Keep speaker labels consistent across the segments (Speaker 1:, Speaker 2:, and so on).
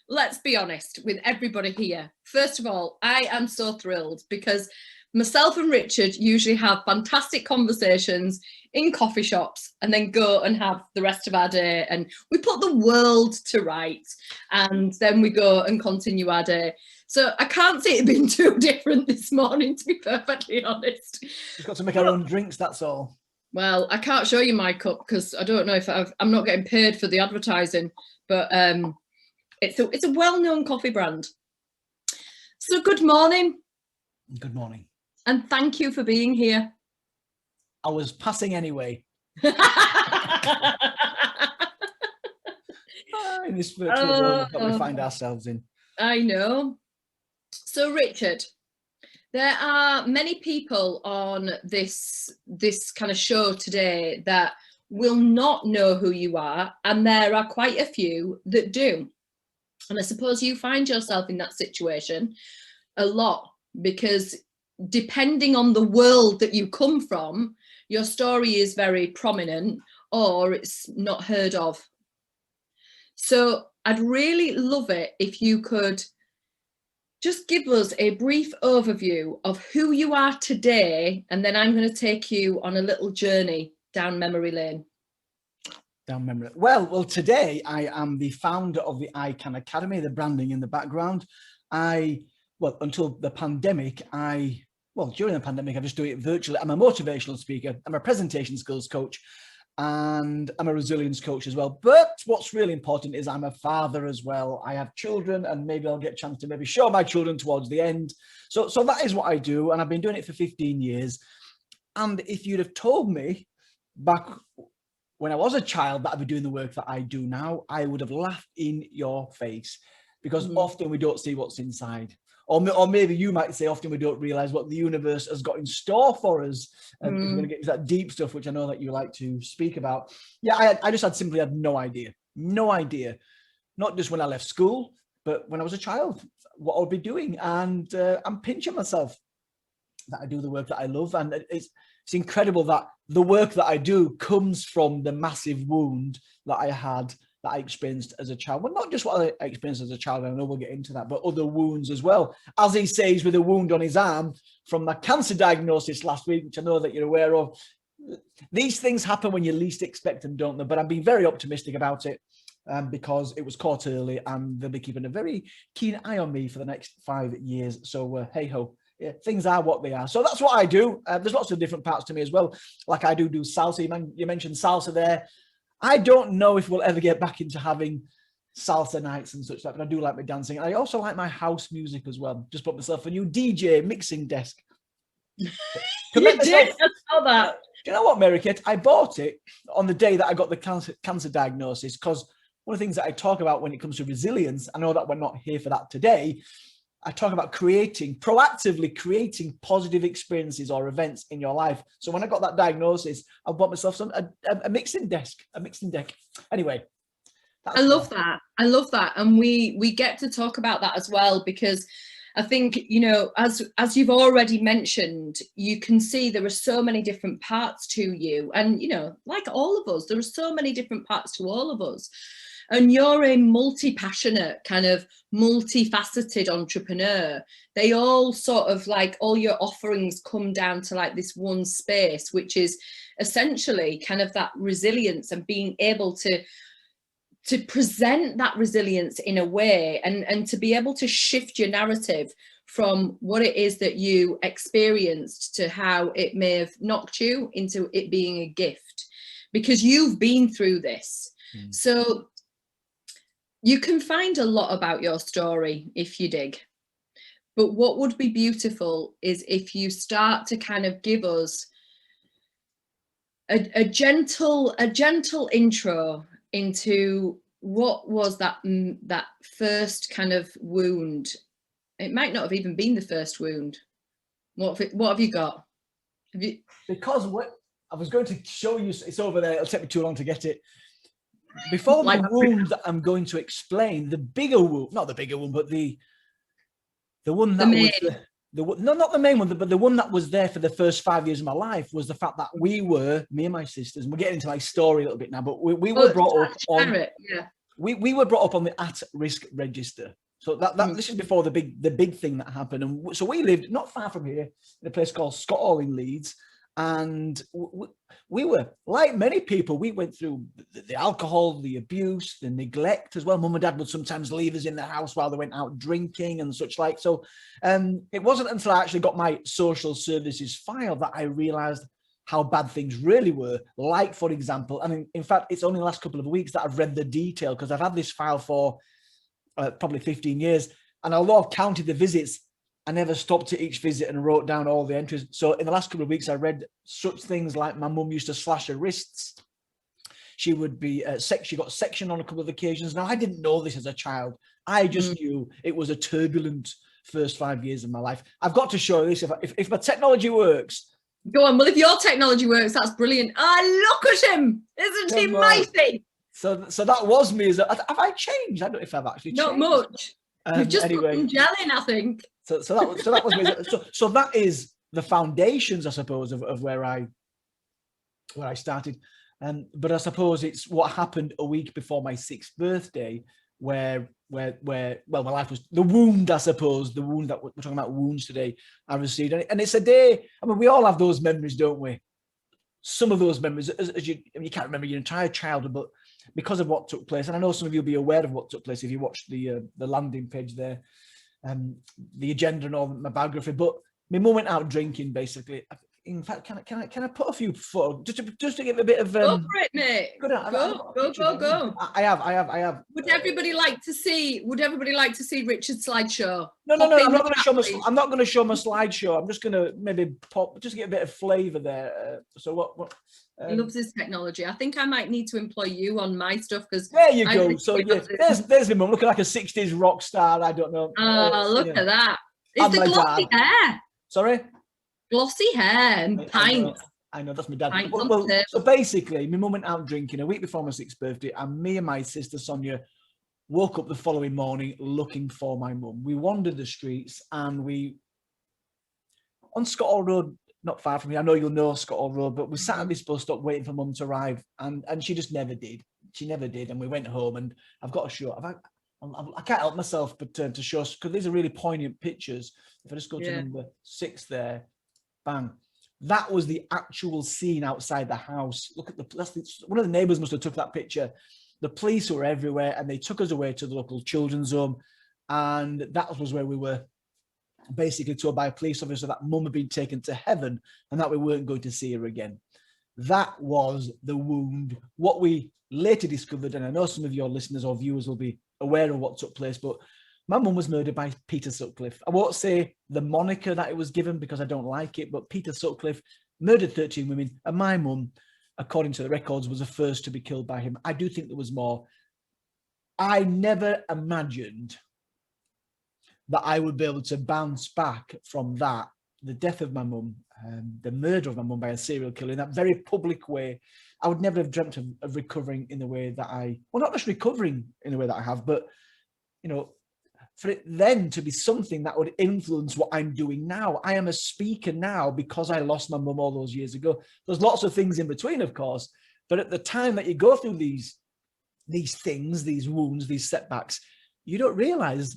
Speaker 1: let's be honest with everybody here. First of all, I am so thrilled because myself and Richard usually have fantastic conversations in coffee shops and then go and have the rest of our day, and we put the world to rights and then we go and continue our day. So I can't see it being too different this morning, to be perfectly honest.
Speaker 2: We've got to make our own drinks, that's all.
Speaker 1: Well, I can't show you my cup because I don't know if I'm not getting paid for the advertising, but it's a well-known coffee brand. So good morning.
Speaker 2: Good morning.
Speaker 1: And thank you for being here.
Speaker 2: I was passing anyway. In this virtual world that we find ourselves in.
Speaker 1: I know. So Richard, there are many people on this kind of show today that will not know who you are, and there are quite a few that do. And I suppose you find yourself in that situation a lot because depending on the world that you come from, your story is very prominent or it's not heard of. So I'd really love it if you could just give us a brief overview of who you are today, and then I'm going to take you on a little journey down memory lane.
Speaker 2: Down memory. Well, today I am the founder of the McCann Academy, the branding in the background. Until the pandemic, during the pandemic, I just do it virtually. I'm a motivational speaker. I'm a presentation skills coach, and I'm a resilience coach as well. But what's really important is I'm a father as well. I have children, and maybe I'll get a chance to maybe show my children towards the end. So that is what I do, and I've been doing it for 15 years. And if you'd have told me back when I was a child that I'd be doing the work that I do now, I would have laughed in your face, because often we don't see what's inside. Or maybe you might say often we don't realize what the universe has got in store for us. And we're going to get into that deep stuff, which I know that you like to speak about. Yeah, I just simply had no idea. Not just when I left school, but when I was a child, what I would be doing. And I'm pinching myself that I do the work that I love. And it's incredible that the work that I do comes from the massive wound that I experienced as a child. Well, not just what I experienced as a child, I know we'll get into that, but other wounds as well. As he says, with a wound on his arm from my cancer diagnosis last week, which I know that you're aware of. These things happen when you least expect them, don't they? But I'm being very optimistic about it because it was caught early, and they'll be keeping a very keen eye on me for the next 5 years. So hey-ho. Yeah, things are what they are. So that's what I do. There's lots of different parts to me as well. Like I do salsa. You mentioned salsa there. I don't know if we'll ever get back into having salsa nights and such like, but I do like my dancing. I also like my house music as well. Just bought myself a new DJ mixing desk.
Speaker 1: You did? I saw that.
Speaker 2: Do you know what, MaryKate? I bought it on the day that I got the cancer diagnosis, because one of the things that I talk about when it comes to resilience, I know that we're not here for that today, I talk about proactively creating positive experiences or events in your life. So when I got that diagnosis, I bought myself a mixing deck. Anyway.
Speaker 1: I love that. And we get to talk about that as well, because I think, as you've already mentioned, you can see there are so many different parts to you. And, like all of us, there are so many different parts to all of us. And you're a multi-passionate, kind of multifaceted entrepreneur. They all sort of like, all your offerings come down to like this one space, which is essentially kind of that resilience and being able to present that resilience in a way and to be able to shift your narrative from what it is that you experienced to how it may have knocked you into it being a gift, because you've been through this. So you can find a lot about your story if you dig. But what would be beautiful is if you start to kind of give us a gentle intro into what was that first kind of wound. It might not have even been the first wound. What have you got?
Speaker 2: Because I was going to show you, it's over there, it'll take me too long to get it. Before the wound that I'm going to explain, the bigger wound, not the bigger one, but the one that was not the main one, but the one that was there for the first 5 years of my life was the fact that me and my sisters, and we're getting into my story a little bit now, but we were brought up on, we were brought up on the at-risk register. So that this is before the big thing that happened. And so we lived not far from here in a place called Scotall in Leeds. And we were, like many people, we went through the alcohol, the abuse, the neglect as well. Mum and dad would sometimes leave us in the house while they went out drinking and such like. So it wasn't until I actually got my social services file that I realized how bad things really were. Like, for example, and in fact, it's only the last couple of weeks that I've read the detail, because I've had this file for probably 15 years. And although I've counted the visits, I never stopped at each visit and wrote down all the entries. So in the last couple of weeks, I read such things like my mum used to slash her wrists. She would be, she got sectioned on a couple of occasions. Now, I didn't know this as a child. I just knew it was a turbulent first 5 years of my life. I've got to show you this. If my technology works.
Speaker 1: Go on. Well, if your technology works, that's brilliant. Look at him. Isn't he mighty?
Speaker 2: So that was me. Have I changed? I don't know if I've actually changed.
Speaker 1: Not much. You've just
Speaker 2: anyway,
Speaker 1: put some gel in, I think.
Speaker 2: So that was me. So that is the foundations, I suppose, of where I started. But I suppose it's what happened a week before my 6th birthday, where my life was the wound, I suppose, the wound that we're talking about, wounds today, I received. And it's a day, I mean, we all have those memories, don't we? Some of those memories, as you can't remember your entire childhood, but because of what took place, and I know some of you will be aware of what took place if you watched the landing page there, the agenda and all my biography. But my mum went out drinking, basically. In fact, can I put a few photos just to give a bit of
Speaker 1: go for it, mate. Go.
Speaker 2: I have.
Speaker 1: Would everybody like to see Richard's slideshow?
Speaker 2: No. I'm not going to show my slideshow. I'm just going to maybe just get a bit of flavour there. So what?
Speaker 1: He loves his technology. I think I might need to employ you on my stuff, because
Speaker 2: there you go. So yeah, there's my mum looking like a 60s rock star. I don't know.
Speaker 1: Oh, look at that! It's the glossy hair.
Speaker 2: Sorry.
Speaker 1: Glossy hair and pints.
Speaker 2: I know, that's my dad. Well, so basically, my mum went out drinking a week before my 6th birthday, and me and my sister Sonia woke up the following morning looking for my mum. We wandered the streets, and on Scotall Road, not far from here. I know you'll know Scotall Road, but we sat at this bus stop waiting for mum to arrive, and she just never did. She never did, and we went home. And I've got to show. I can't help myself but to show, because these are really poignant pictures. If I just go to number 6 there. Bang. That was the actual scene outside the house. Look at one of the neighbours must have took that picture. The police were everywhere, and they took us away to the local children's home. And that was where we were basically told by a police officer that mum had been taken to heaven and that we weren't going to see her again. That was the wound. What we later discovered, and I know some of your listeners or viewers will be aware of what took place, but my mum was murdered by Peter Sutcliffe. I won't say the moniker that it was given because I don't like it, but Peter Sutcliffe murdered 13 women, and my mum, according to the records, was the first to be killed by him. I do think there was more. I never imagined that I would be able to bounce back from that, the death of my mum, the murder of my mum by a serial killer in that very public way. I would never have dreamt of recovering in the way that not just recovering in the way that I have, but, for it then to be something that would influence what I'm doing now. I am a speaker now because I lost my mum all those years ago. There's lots of things in between, of course, but at the time that you go through these things, these wounds, these setbacks, you don't realize,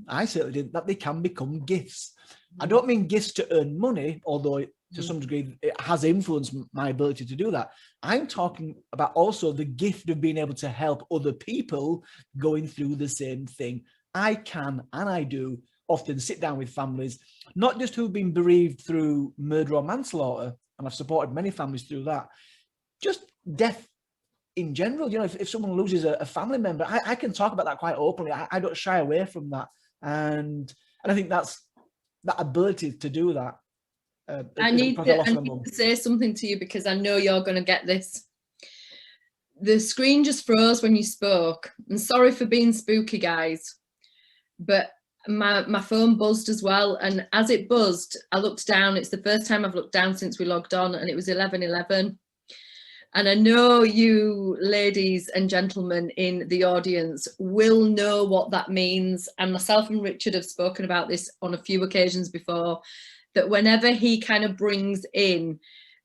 Speaker 2: I certainly didn't, that they can become gifts. I don't mean gifts to earn money, although to some degree it has influenced my ability to do that. I'm talking about also the gift of being able to help other people going through the same thing. I can, and I do, often sit down with families, not just who've been bereaved through murder or manslaughter, and I've supported many families through that, just death in general. If someone loses a family member, I can talk about that quite openly. I don't shy away from that. And I think that's that ability to do that.
Speaker 1: I need to say something to you, because I know you're going to get this. The screen just froze when you spoke. I'm sorry for being spooky, guys. But my phone buzzed as well, and as it buzzed, I looked down. It's the first time I've looked down since we logged on, and it was 11:11. And I know you ladies and gentlemen in the audience will know what that means, and myself and Richard have spoken about this on a few occasions before, that whenever he kind of brings in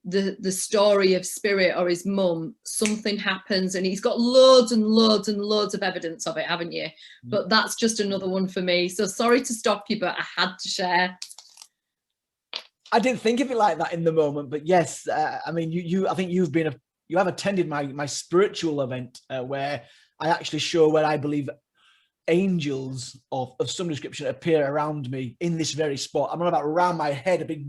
Speaker 1: the story of Spirit or his mum, something happens, and he's got loads and loads and loads of evidence of it, haven't you? But that's just another one for me. So sorry to stop you, but I had to share.
Speaker 2: I didn't think of it like that in the moment, but yes, I mean, I think you have attended my spiritual event where I actually show where I believe angels of some description appear around me in this very spot. I'm not about around my head, a big,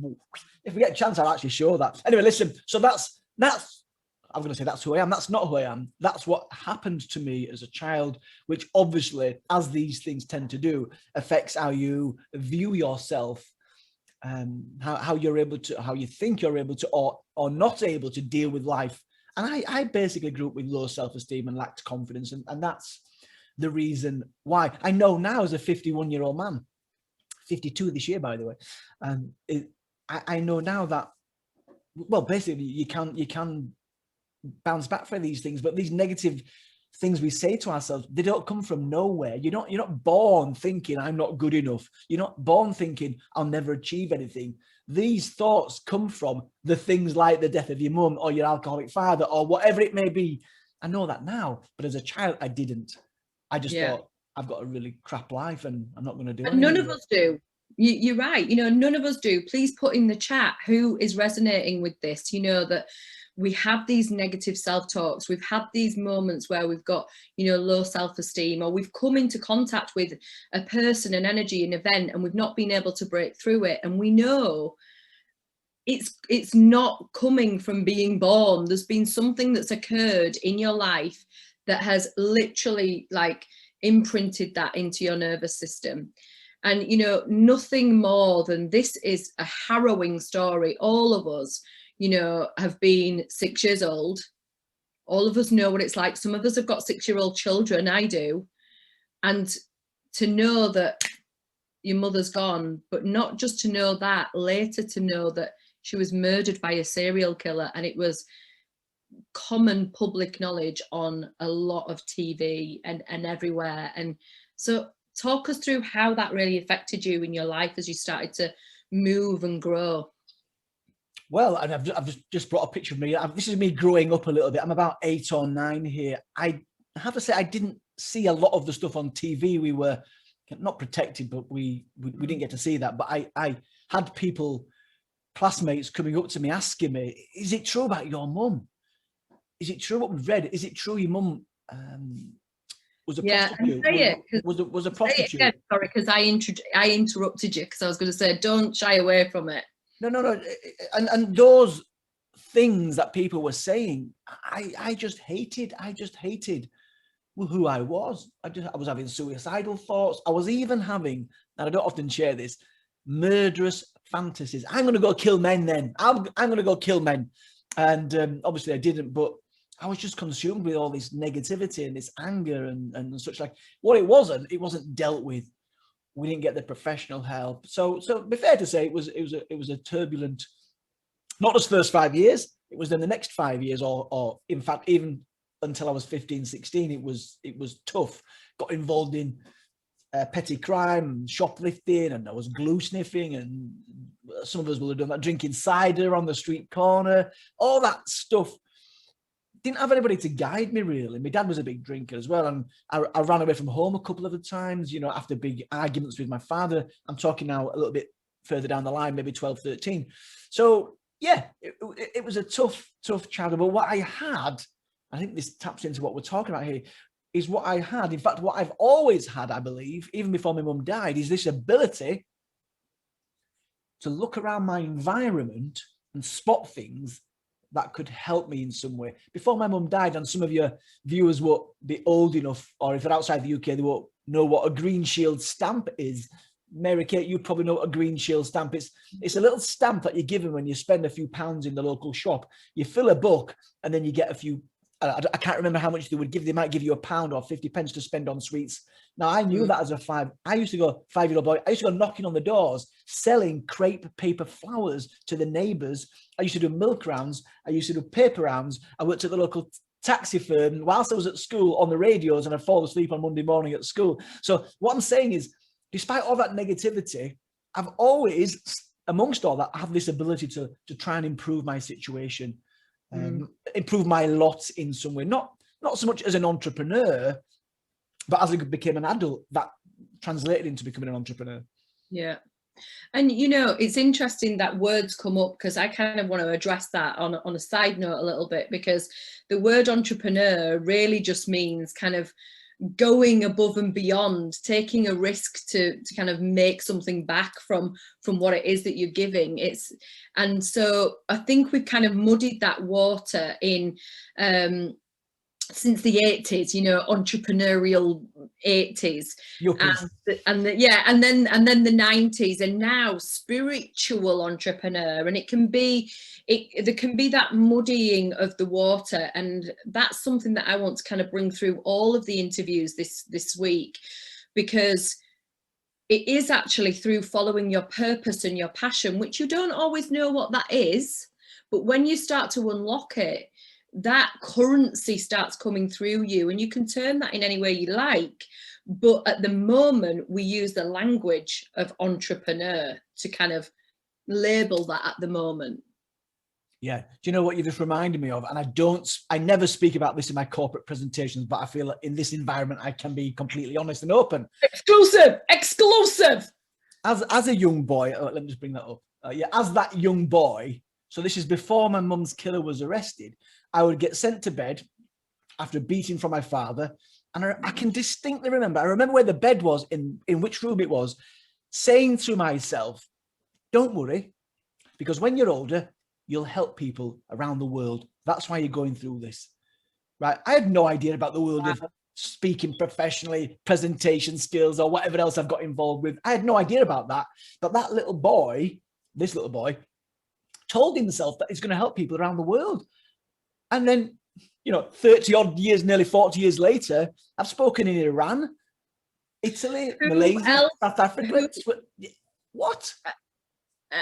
Speaker 2: if we get a chance, I'll actually show that. Anyway, listen, so that's, I'm going to say that's who I am. That's not who I am. That's what happened to me as a child, which obviously, as these things tend to do, affects how you view yourself, how you're able to, how you think you're able to, or not able to deal with life. And I basically grew up with low self-esteem and lacked confidence. And that's the reason why. I know now as a 51-year-old man, 52 this year, by the way, and I know now that, well, basically you can bounce back from these things, but these negative things we say to ourselves, they don't come from nowhere. You're not born thinking I'm not good enough. You're not born thinking I'll never achieve anything. These thoughts come from the things like the death of your mum or your alcoholic father or whatever it may be. I know that now, but as a child, I didn't. I just thought I've got a really crap life and I'm not going to do anything.
Speaker 1: None of us do. You're right. None of us do. Please put in the chat who is resonating with this. That we have these negative self-talks. We've had these moments where we've got, low self-esteem, or we've come into contact with a person, an energy, an event, and we've not been able to break through it. And we know it's not coming from being born. There's been something that's occurred in your life that has literally imprinted that into your nervous system. And nothing more than this is a harrowing story. All of us have been 6 years old. All of us know what it's like. Some of us have got 6-year-old children. I do. And to know that your mother's gone, but not just to know that, later to know that she was murdered by a serial killer, and it was common public knowledge on a lot of TV and everywhere. And so talk us through how that really affected you in your life as you started to move and grow.
Speaker 2: Well, and I've just brought a picture of me. This is me growing up a little bit. I'm about 8 or 9 here. I have to say I didn't see a lot of the stuff on TV. We were not protected, but we didn't get to see that. But I had people, classmates, coming up to me asking me, is it true about your mum? Is it true what we've read? Is it true your mum was a prostitute? Was a prostitute?
Speaker 1: Again, sorry, because I interrupted you because I was going to say, don't shy away from it.
Speaker 2: No. And those things that people were saying, I just hated who I was. I was having suicidal thoughts. I was even having, and I don't often share this, murderous fantasies. I'm going to go kill men then. I'm going to go kill men. And obviously I didn't, but I was just consumed with all this negativity and this anger and such. Like, what it wasn't dealt with. We didn't get the professional help. So it'd be fair to say it was a turbulent, not just first 5 years, it was then the next 5 years, or in fact, even until I was 15, 16, it was tough. Got involved in petty crime, shoplifting, and I was glue sniffing, and some of us will have done that, drinking cider on the street corner, all that stuff. Didn't have anybody to guide me, really. My dad was a big drinker as well, and I ran away from home a couple of times, after big arguments with my father. I'm talking now a little bit further down the line, maybe 12, 13. So yeah, it was a tough childhood. But what I had, I think this taps into what we're talking about here, is what I had. In fact, what I've always had, I believe, even before my mum died, is this ability to look around my environment and spot things that could help me in some way. Before my mum died, and some of your viewers won't be old enough, or if they're outside the UK, they won't know what a green shield stamp is. MaryKate, you probably know what a green shield stamp is. It's a little stamp that you're given when you spend a few pounds in the local shop. You fill a book and then you get a few, I can't remember how much they would give. They might give you £1 or 50 pence to spend on sweets. Now, I knew that as a 5-year-old boy. I used to go knocking on the doors, selling crepe paper flowers to the neighbours. I used to do milk rounds. I used to do paper rounds. I worked at the local taxi firm whilst I was at school on the radios, and I'd fall asleep on Monday morning at school. So what I'm saying is, despite all that negativity, I've always amongst all that, I have this ability to try and improve my situation, improve my lot in some way. Not so much as an entrepreneur, but as I became an adult, that translated into becoming an entrepreneur.
Speaker 1: Yeah. And, you know, it's interesting that words come up, because I kind of want to address that on a side note a little bit, because the word entrepreneur really just means kind of going above and beyond, taking a risk to kind of make something back from what it is that you're giving. And so I think we've kind of muddied that water in since the 80s, you know, entrepreneurial 80s, and then the 90s, and now spiritual entrepreneur. And there can be that muddying of the water, and that's something that I want to kind of bring through all of the interviews this week, because it is actually through following your purpose and your passion, which you don't always know what that is, but when you start to unlock it, that currency starts coming through you, and you can turn that in any way you like. But at the moment, we use the language of entrepreneur to kind of label that at the moment.
Speaker 2: Yeah. Do you know what you just reminded me of? And I never speak about this in my corporate presentations, but I feel like in this environment, I can be completely honest and open.
Speaker 1: Exclusive.
Speaker 2: As a young boy, let me just bring that up. As that young boy, so this is before my mum's killer was arrested, I would get sent to bed after a beating from my father. And I can distinctly remember, where the bed was, in which room it was, saying to myself, don't worry, because when you're older, you'll help people around the world. That's why you're going through this, right? I had no idea about the world of speaking professionally, presentation skills, or whatever else I've got involved with. I had no idea about that. But this little boy, told himself that he's going to help people around the world. And then, you know, 30 odd years, nearly 40 years later, I've spoken in Iran, Italy, Malaysia, South Africa. What?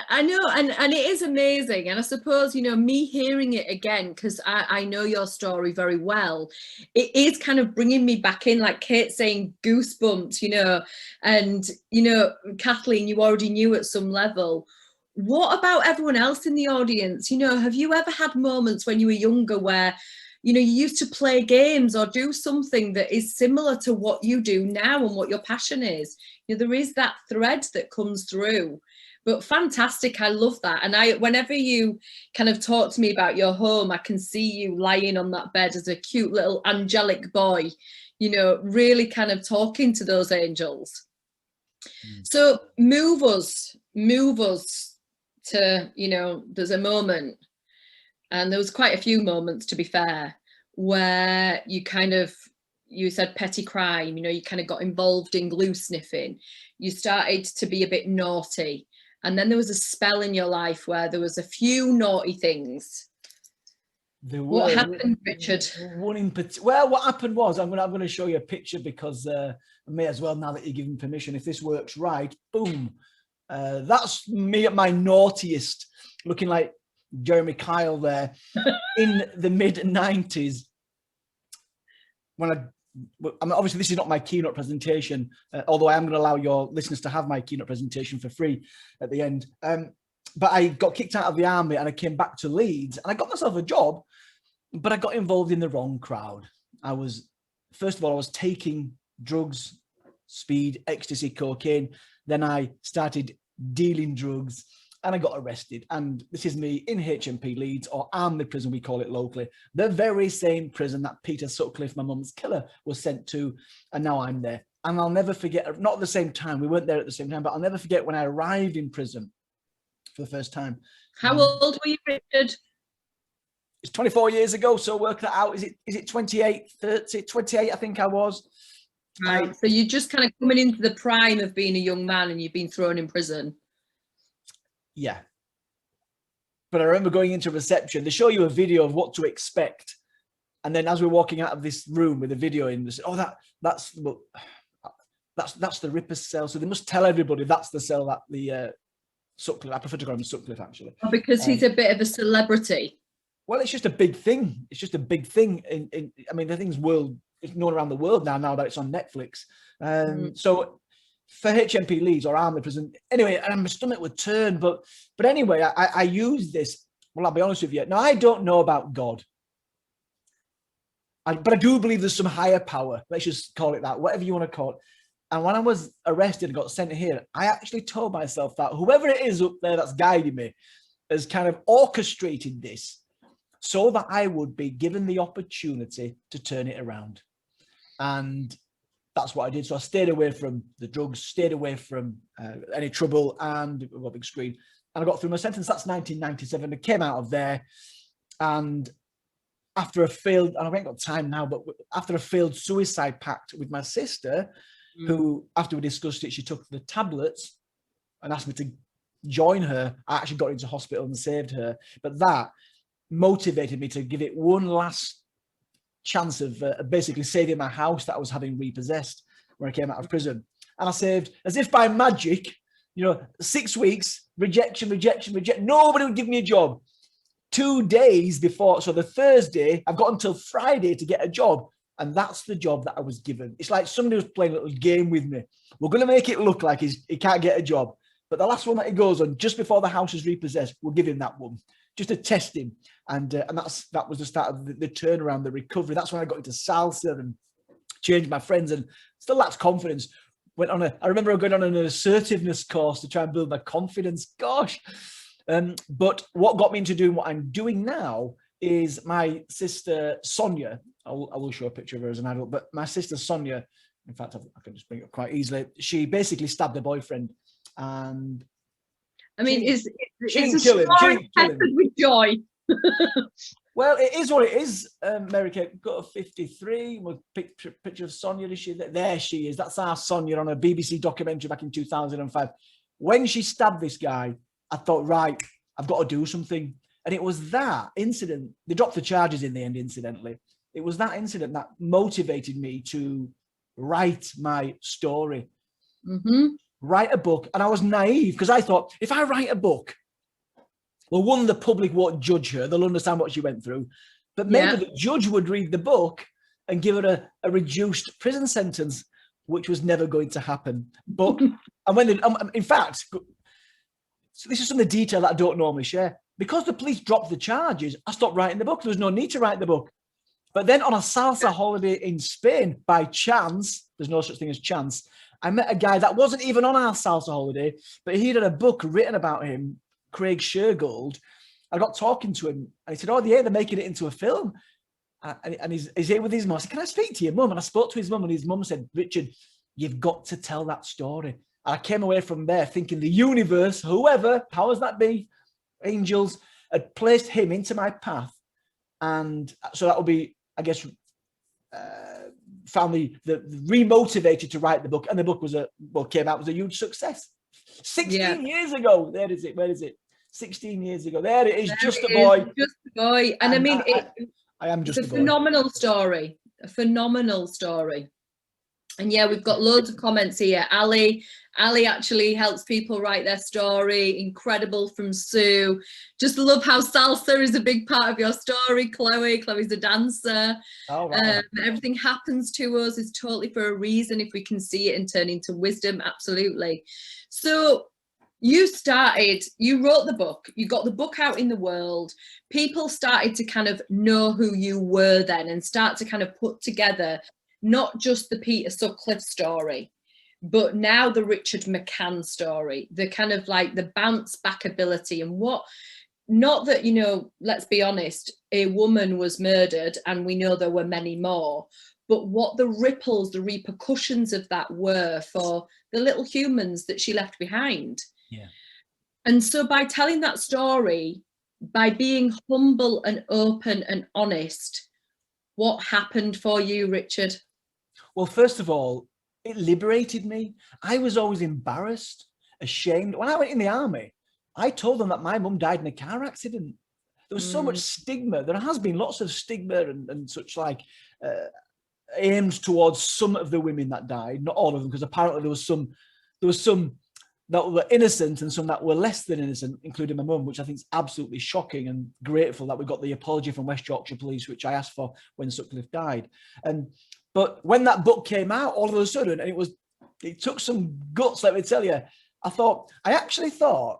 Speaker 1: I know, and it is amazing. And I suppose, you know, me hearing it again, because I know your story very well, it is kind of bringing me back in, like Kate saying, goosebumps, you know. And, you know, Kathleen, you already knew at some level. What about everyone else in the audience? You know, have you ever had moments when you were younger where, you know, you used to play games or do something that is similar to what you do now and what your passion is? You know, there is that thread that comes through. But fantastic, I love that. And whenever you kind of talk to me about your home, I can see you lying on that bed as a cute little angelic boy, you know, really kind of talking to those angels. So move us to, you know, there's a moment, and there was quite a few moments, to be fair, where you said petty crime, you know, you kind of got involved in glue sniffing, you started to be a bit naughty, and then there was a spell in your life where there was a few naughty things. What happened, Richard?
Speaker 2: Well, what happened was, I'm going to show you a picture, because I may as well, now that you're giving permission, if this works right, boom. That's me at my naughtiest, looking like Jeremy Kyle there in the mid-90s. Obviously, this is not my keynote presentation, although I am going to allow your listeners to have my keynote presentation for free at the end. But I got kicked out of the army, and I came back to Leeds, and I got myself a job, but I got involved in the wrong crowd. First of all, I was taking drugs, speed, ecstasy, cocaine. Then I started dealing drugs, and I got arrested. And this is me in HMP Leeds, or Armley Prison, we call it locally. The very same prison that Peter Sutcliffe, my mum's killer, was sent to. And now I'm there. And I'll never forget, not at the same time, we weren't there at the same time, but I'll never forget when I arrived in prison for the first time.
Speaker 1: How old were you, Richard?
Speaker 2: It's 24 years ago, so work that out. Is it 28, 30, 28, I think I was.
Speaker 1: Right, so you're just kind of coming into the prime of being a young man, and you've been thrown in prison.
Speaker 2: Yeah. But I remember going into reception, they show you a video of what to expect. And then as we're walking out of this room with a video in, they say, oh, that's the Ripper's cell. So they must tell everybody that's the cell that the Sutcliffe, I prefer to call him Sutcliffe, actually.
Speaker 1: Oh, because he's a bit of a celebrity.
Speaker 2: Well, it's just a big thing. It's just a big thing. I mean, the thing's it's known around the world now that it's on Netflix. So for HMP Leeds or Army prison. Anyway, and my stomach would turn. But anyway, I used this. Well, I'll be honest with you. Now, I don't know about God. But I do believe there's some higher power. Let's just call it that, whatever you want to call it. And when I was arrested and got sent here, I actually told myself that whoever it is up there that's guiding me has kind of orchestrated this so that I would be given the opportunity to turn it around. And that's what I did. So I stayed away from the drugs, stayed away from any trouble, and a big screen. And I got through my sentence. That's 1997. I came out of there, and after a failed, and I haven't got time now, but after a failed suicide pact with my sister, who, after we discussed it, she took the tablets and asked me to join her. I actually got into hospital and saved her. But that motivated me to give it one last chance of basically saving my house that I was having repossessed when I came out of prison. And I saved, as if by magic, 6 weeks, rejection. Nobody would give me a job. 2 days before, so the Thursday, I've got until Friday to get a job. And that's the job that I was given. It's like somebody was playing a little game with me. We're going to make it look like he can't get a job. But the last one that he goes on, just before the house is repossessed, we'll give him that one, just to test him. And that was the start of the turnaround, the recovery. That's when I got into salsa and changed my friends and still lacked confidence. I remember going on an assertiveness course to try and build my confidence. Gosh. But what got me into doing what I'm doing now is my sister, Sonia. I will show a picture of her as an adult, but my sister, Sonia, in fact, I can just bring it up quite easily. She basically stabbed her boyfriend. And
Speaker 1: I mean, it's
Speaker 2: a
Speaker 1: story tested with joy.
Speaker 2: Well, it is what it is. MaryKate, got a 53. With picture of Sonia. There she is. That's our Sonia on a BBC documentary back in 2005. When she stabbed this guy, I thought, right, I've got to do something. And it was that incident. They dropped the charges in the end, incidentally. It was that incident that motivated me to write my story, write a book. And I was naive because I thought, if I write a book, well, one, the public won't judge her. They'll understand what she went through. But maybe the judge would read the book and give her a reduced prison sentence, which was never going to happen. But and when in fact, so this is some of the detail that I don't normally share. Because the police dropped the charges, I stopped writing the book. There was no need to write the book. But then on a salsa holiday in Spain, by chance, there's no such thing as chance, I met a guy that wasn't even on our salsa holiday, but he had a book written about him, Craig Shergold. I got talking to him, and he said, oh, they're making it into a film. And he's here with his mum. I said, can I speak to your mum? And I spoke to his mum, and his mum said, Richard, you've got to tell that story. And I came away from there thinking the universe, whoever, powers that be, angels, had placed him into my path. And so that will be, I guess, found me remotivated to write the book. And the book came out, was a huge success. 16 years ago. There is it. Where is it? 16 years ago. There it is. There just a boy.
Speaker 1: Just a boy. And I mean,
Speaker 2: I am just
Speaker 1: a boy. Phenomenal story. A phenomenal story. And yeah, we've got loads of comments here. Ali actually helps people write their story. Incredible from Sue. Just love how salsa is a big part of your story. Chloe's a dancer. Oh, wow. Everything happens to us is totally for a reason. If we can see it and turn into wisdom, absolutely. So you wrote the book, you got the book out in the world. People started to kind of know who you were then and start to kind of put together not just the Peter Sutcliffe story, but now the Richard McCann story, the kind of like the bounce back ability and not that, let's be honest, a woman was murdered and we know there were many more, but what the ripples, the repercussions of that were for the little humans that she left behind.
Speaker 2: Yeah.
Speaker 1: And so by telling that story, by being humble and open and honest, what happened for you, Richard?
Speaker 2: Well, first of all, it liberated me. I was always embarrassed, ashamed. When I went in the army, I told them that my mum died in a car accident. There was so much stigma. There has been lots of stigma and such like aimed towards some of the women that died, not all of them, because apparently there was some that were innocent and some that were less than innocent, including my mum, which I think is absolutely shocking, and grateful that we got the apology from West Yorkshire Police, which I asked for when Sutcliffe died. But when that book came out, all of a sudden, and it was It took some guts, let me tell you. I actually thought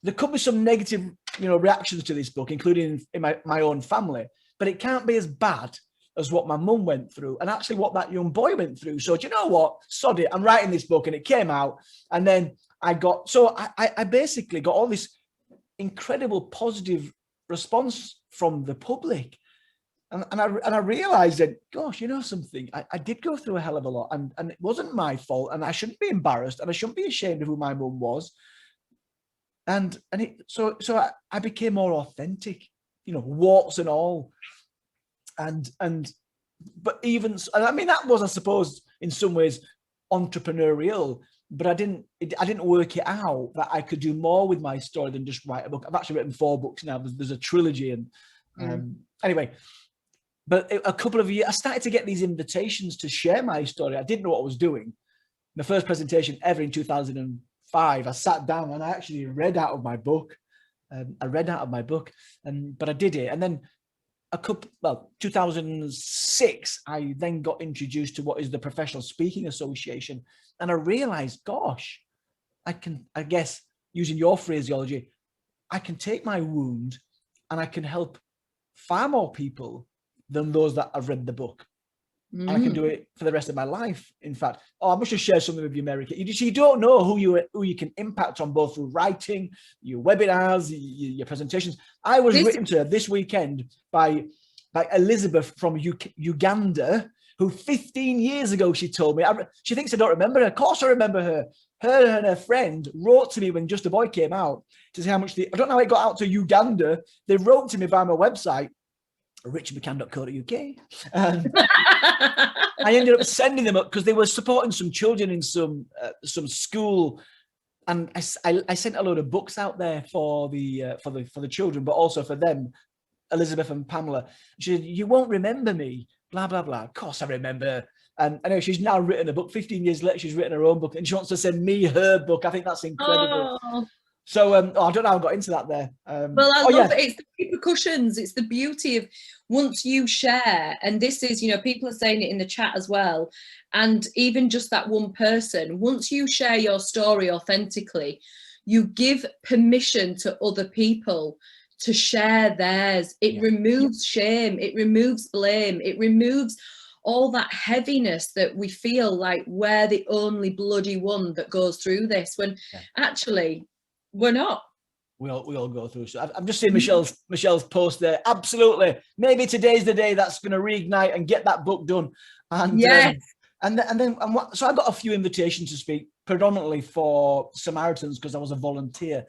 Speaker 2: there could be some negative, reactions to this book, including in my own family, but it can't be as bad as what my mum went through and actually what that young boy went through. So do you know what? Sod it. I'm writing this book, and it came out, and then I basically got all this incredible positive response from the public. And I realized that, gosh, something, I did go through a hell of a lot, and it wasn't my fault, and I shouldn't be embarrassed, and I shouldn't be ashamed of who my mum was. So I became more authentic, warts and all. But even, I mean, that was, I suppose, in some ways entrepreneurial, but I didn't work it out that I could do more with my story than just write a book. I've actually written 4 books now. There's a trilogy, and anyway. But a couple of years, I started to get these invitations to share my story. I didn't know what I was doing. The first presentation ever in 2005, I sat down and I actually read out of my book. But I did it. And then 2006, I then got introduced to what is the Professional Speaking Association. And I realized, gosh, I guess, using your phraseology, I can take my wound and I can help far more people than those that have read the book. And I can do it for the rest of my life. In fact, I must just share something with you, MaryKate. You don't know who you can impact on, both through writing, your webinars, your presentations. I was written to this weekend by Elizabeth from Uganda, who 15 years ago, she told me, she thinks I don't remember her. Of course I remember her. Her and her friend wrote to me when Just a Boy came out to say how much I don't know how it got out to Uganda. They wrote to me via my website, richardmccann.co.uk, and I ended up sending them up because they were supporting some children in some school, and I sent a load of books out there for the children, but also for them, Elizabeth and Pamela. She said, "You won't remember me, blah blah blah." Of course I remember. And I know she's now written a book. 15 years later, she's written her own book, and she wants to send me her book. I think that's incredible. Oh. So I don't know how I got into that there.
Speaker 1: Well, I love it. It's the repercussions. It's the beauty of once you share, and this is, people are saying it in the chat as well. And even just that one person, once you share your story authentically, you give permission to other people to share theirs. It removes shame. It removes blame. It removes all that heaviness that we feel like we're the only bloody one that goes through this, when actually we're not.
Speaker 2: We all go through. So I've just seen Michelle's post there. Absolutely, maybe today's the day that's going to reignite and get that book done. And so I got a few invitations to speak, predominantly for Samaritans because I was a volunteer.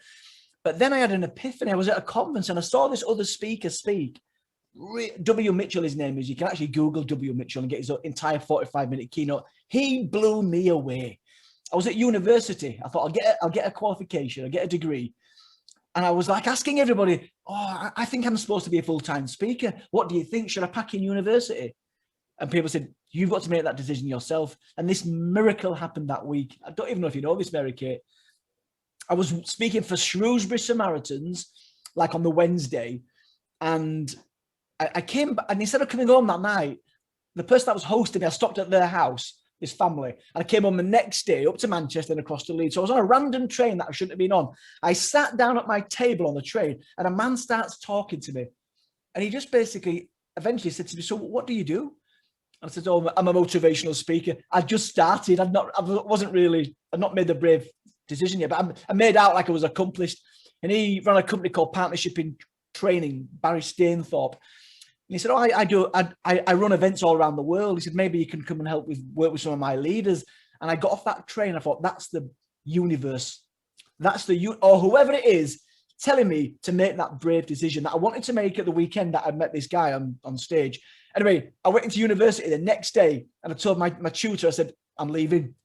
Speaker 2: But then I had an epiphany. I was at a conference and I saw this other speaker speak. W. Mitchell, his name is. You can actually Google W. Mitchell and get his entire 45-minute keynote. He blew me away. I was at university. I thought I'll get a qualification, I'll get a degree. And I was like asking everybody, I think I'm supposed to be a full-time speaker. What do you think? Should I pack in university? And people said, you've got to make that decision yourself. And this miracle happened that week. I don't even know if you know this, MaryKate. I was speaking for Shrewsbury Samaritans, like on the Wednesday. And I came, and instead of coming home that night, the person that was hosting me, I stopped at their house, this family, and I came on the next day up to Manchester and across to Leeds. So I was on a random train that I shouldn't have been on. I sat down at my table on the train, and a man starts talking to me, and he just basically eventually said to me, "So what do you do?" And I said, "Oh, I'm a motivational speaker. I just started. I'd not made the brave decision yet, but I made out like I was accomplished." And he ran a company called Partnership in Training, Barry Stainthorpe. And he said, I run events all around the world. He said, maybe you can come and work with some of my leaders. And I got off that train. I thought, that's the universe. Or whoever it is telling me to make that brave decision that I wanted to make at the weekend that I met this guy on stage. Anyway, I went into university the next day and I told my tutor, I said, I'm leaving.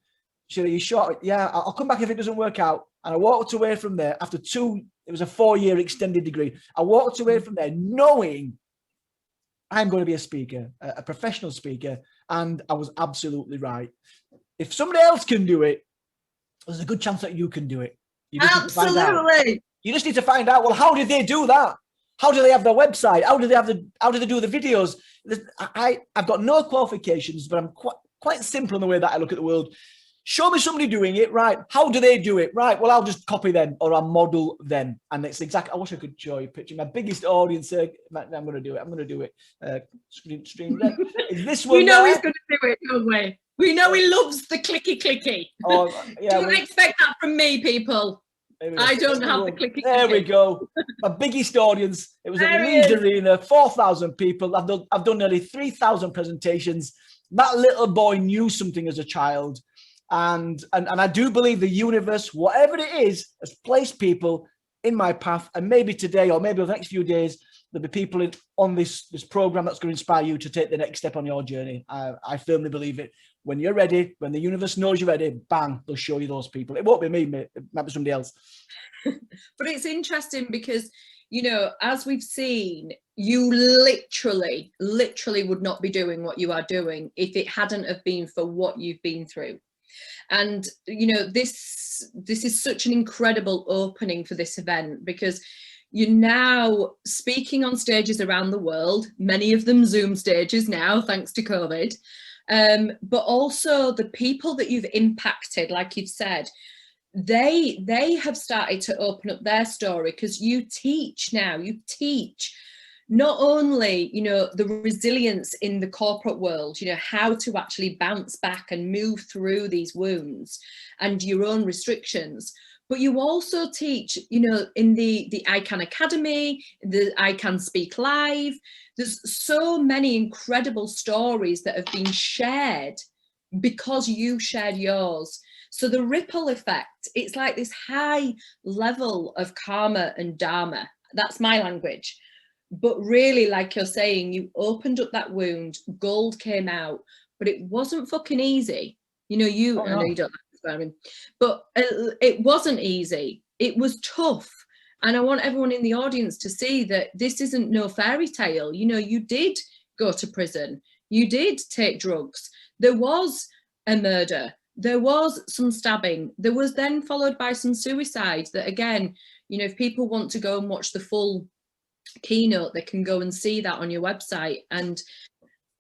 Speaker 2: She said, are you sure? Yeah, I'll come back if it doesn't work out. And I walked away from there after it was a 4-year extended degree. I walked away from there knowing I'm going to be a speaker, a professional speaker, and I was absolutely right. If somebody else can do it, there's a good chance that you can do it.
Speaker 1: Absolutely.
Speaker 2: You just need to find out, well, how did they do that? How do they have their website? How do they do the videos? I've got no qualifications, but I'm quite simple in the way that I look at the world. Show me somebody doing it, right? How do they do it? Right, well, I'll just copy them or I'll model them. And it's exactly, I wish I could show you a picture. My biggest audience, I'm going to do it. I'm going to do it. Stream red. Is this one
Speaker 1: We know
Speaker 2: there?
Speaker 1: he's going to do it, don't we? We know he loves the clicky.
Speaker 2: Oh, yeah,
Speaker 1: Don't expect that from me, people. I don't have the clicky.
Speaker 2: There we go. My biggest audience. It was at the
Speaker 1: There he
Speaker 2: Leeds
Speaker 1: is.
Speaker 2: Arena, 4,000 people. I've done nearly 3,000 presentations. That little boy knew something as a child. And I do believe the universe, whatever it is, has placed people in my path. And maybe today or maybe over the next few days, there'll be people on this program that's going to inspire you to take the next step on your journey. I firmly believe it. When you're ready, when the universe knows you're ready, bang, they'll show you those people. It won't be me, mate. It might be somebody else.
Speaker 1: But it's interesting because, you know, as we've seen, you literally would not be doing what you are doing if it hadn't have been for what you've been through. And, you know, this is such an incredible opening for this event, because you're now speaking on stages around the world, many of them Zoom stages now, thanks to COVID. But also the people that you've impacted, like you've said, they have started to open up their story, because you teach not only, you know, the resilience in the corporate world, you know, how to actually bounce back and move through these wounds and your own restrictions, but you also teach, you know, in the ICANN Academy, the ICANN Speak Live. There's so many incredible stories that have been shared because you shared yours. So the ripple effect, it's like this high level of karma and dharma. That's my language. But really, like you're saying, you opened up that wound, gold came out, but it wasn't fucking easy. You know, I know you don't like swearing, but it wasn't easy. It was tough. And I want everyone in the audience to see that this isn't no fairy tale. You know, you did go to prison. You did take drugs. There was a murder. There was some stabbing. There was then followed by some suicide that, again, you know, if people want to go and watch the full keynote, they can go and see that on your website. And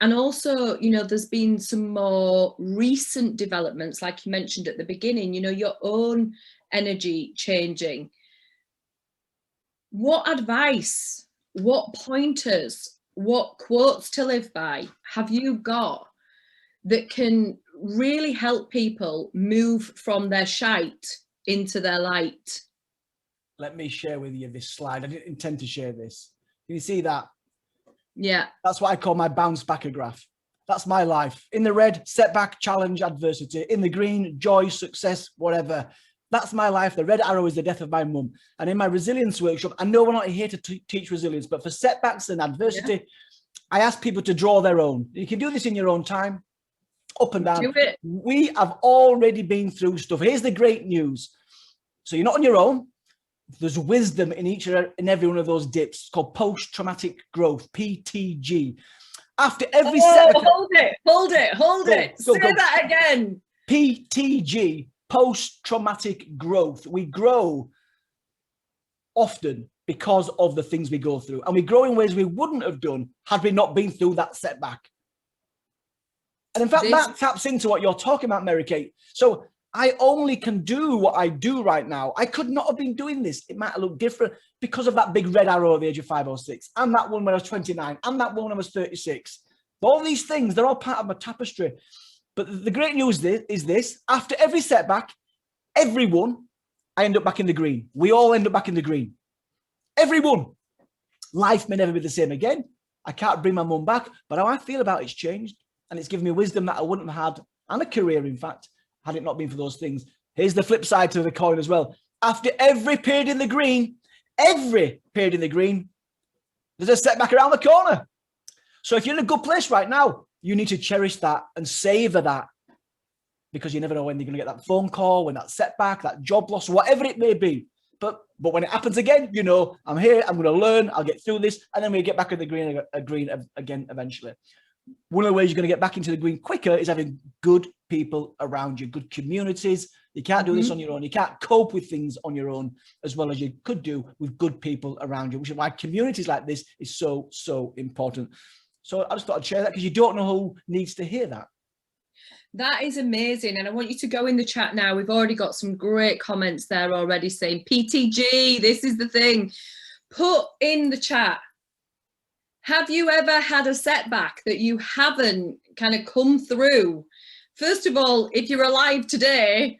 Speaker 1: also, you know, there's been some more recent developments, like you mentioned at the beginning, you know, your own energy changing. What advice, what pointers, what quotes to live by have you got that can really help people move from their shite into their light?
Speaker 2: Let me share with you this slide. I didn't intend to share this. Can you see that?
Speaker 1: Yeah.
Speaker 2: That's what I call my bounce back graph. That's my life. In the red, setback, challenge, adversity. In the green, joy, success, whatever. That's my life. The red arrow is the death of my mum. And in my resilience workshop, I know we're not here to teach resilience, but for setbacks and adversity, I ask people to draw their own. You can do this in your own time, up and down.
Speaker 1: Do it.
Speaker 2: We have already been through stuff. Here's the great news. So you're not on your own. There's wisdom in each and every one of those dips. It's called post-traumatic growth, PTG. After every setback,
Speaker 1: hold it. Say that again.
Speaker 2: PTG, post-traumatic growth. We grow often because of the things we go through, and we grow in ways we wouldn't have done had we not been through that setback. And in fact, that taps into what you're talking about, MaryKate. So I only can do what I do right now. I could not have been doing this. It might have looked different because of that big red arrow at the age of 5 or 6, and that one when I was 29, and that one when I was 36. All these things, they're all part of my tapestry. But the great news is this: after every setback, everyone, I end up back in the green. We all end up back in the green. Everyone. Life may never be the same again. I can't bring my mum back, but how I feel about it's changed, and it's given me wisdom that I wouldn't have had, and a career, in fact, had it not been for those things. Here's the flip side to the coin as well. After every period in the green, there's a setback around the corner. So if you're in a good place right now, you need to cherish that and savor that, because you never know when you're going to get that phone call, when that setback, that job loss, whatever it may be. But when it happens again, you know, I'm here, I'm going to learn, I'll get through this, and then we get back in the green again eventually. One of the ways you're going to get back into the green quicker is having good people around you, good communities. You can't do this on your own. You can't cope with things on your own as well as you could do with good people around you, which is why communities like this is so, so important. So I just thought I'd share that, because you don't know who needs to hear that.
Speaker 1: That is amazing. And I want you to go in the chat now. We've already got some great comments there already saying, PTG, this is the thing. Put in the chat, have you ever had a setback that you haven't kind of come through? First of all, if you're alive today,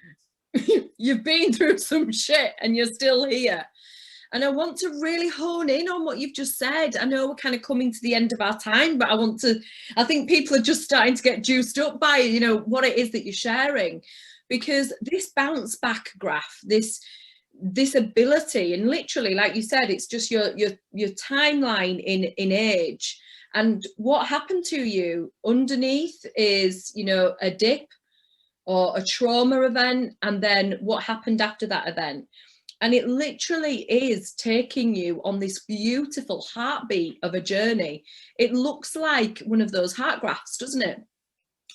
Speaker 1: you've been through some shit and you're still here. And I want to really hone in on what you've just said. I know we're kind of coming to the end of our time, but I think people are just starting to get juiced up by, you know, what it is that you're sharing, because this bounce back graph, this ability, and literally, like you said, it's just your timeline in age. And what happened to you underneath is, you know, a dip or a trauma event, and then what happened after that event. And it literally is taking you on this beautiful heartbeat of a journey. It looks like one of those heart graphs, doesn't it?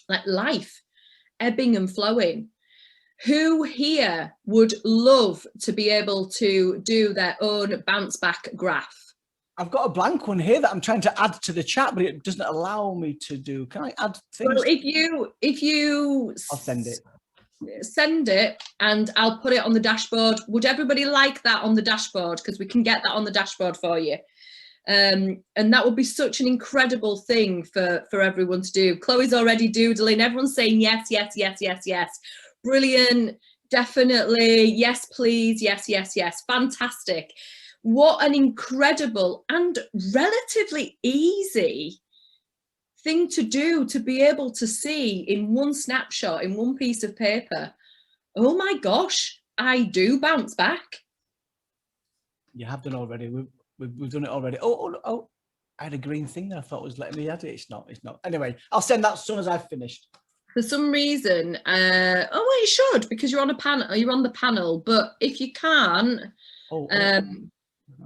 Speaker 1: Like life, ebbing and flowing. Who here would love to be able to do their own bounce back graph?
Speaker 2: I've got a blank one here that I'm trying to add to the chat, but it doesn't allow me to do. Can I add things?
Speaker 1: Well, if you
Speaker 2: I'll send it.
Speaker 1: Send it and I'll put it on the dashboard. Would everybody like that on the dashboard? Because we can get that on the dashboard for you. And that would be such an incredible thing for everyone to do. Chloe's already doodling. Everyone's saying yes, yes, yes, yes, yes. Brilliant. Definitely. Yes, please. Yes, yes, yes. Fantastic. What an incredible and relatively easy thing to do, to be able to see in one snapshot, in one piece of paper, oh my gosh, I do bounce back.
Speaker 2: You have done already. We've done it already. Oh, I had a green thing that I thought was letting me add it. It's not. Anyway, I'll send that as soon as I've finished.
Speaker 1: For some reason, well, you should, because you're on a panel, you're on the panel, but if you can't,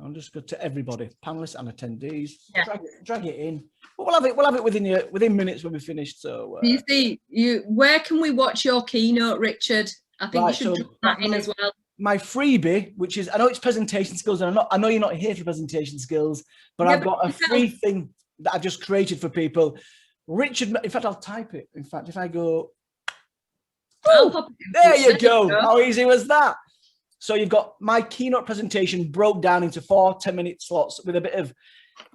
Speaker 2: I'll just go to everybody, panelists and attendees.
Speaker 1: Yeah.
Speaker 2: Drag it in. But we'll have it within minutes when we're finished. So
Speaker 1: you see, where can we watch your keynote, Richard? I think you should drop that in as well.
Speaker 2: My freebie, which is, I know it's presentation skills, and I know you're not here for presentation skills, but I've got a free thing that I've just created for people. Richard, in fact, I'll type it. In fact, if I go, there you go. How easy was that? So you've got my keynote presentation broke down into 4 10-minute slots with a bit of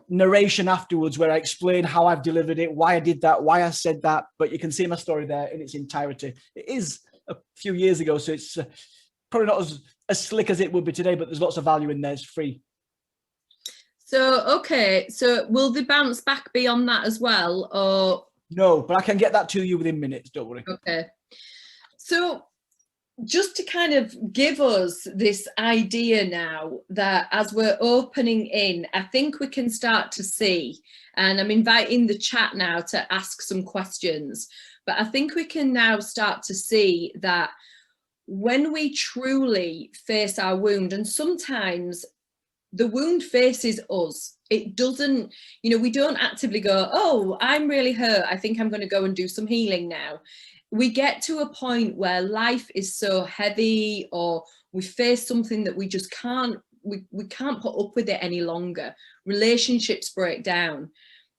Speaker 2: narration afterwards where I explain how I've delivered it, why I did that, why I said that. But you can see my story there in its entirety. It is a few years ago, so it's probably not as slick as it would be today, but there's lots of value in there. It's free. So,
Speaker 1: okay. So will the bounce back be on that as well? Or
Speaker 2: no, but I can get that to you within minutes. Don't worry.
Speaker 1: Okay. So just to kind of give us this idea now that as we're opening in, I think we can start to see, and I'm inviting the chat now to ask some questions, but I think we can now start to see that when we truly face our wound, and sometimes the wound faces us, it doesn't, you know, we don't actively go, oh, I'm really hurt, I think I'm going to go and do some healing now. We get to a point where life is so heavy, or we face something that we just can't, we can't put up with it any longer. Relationships break down.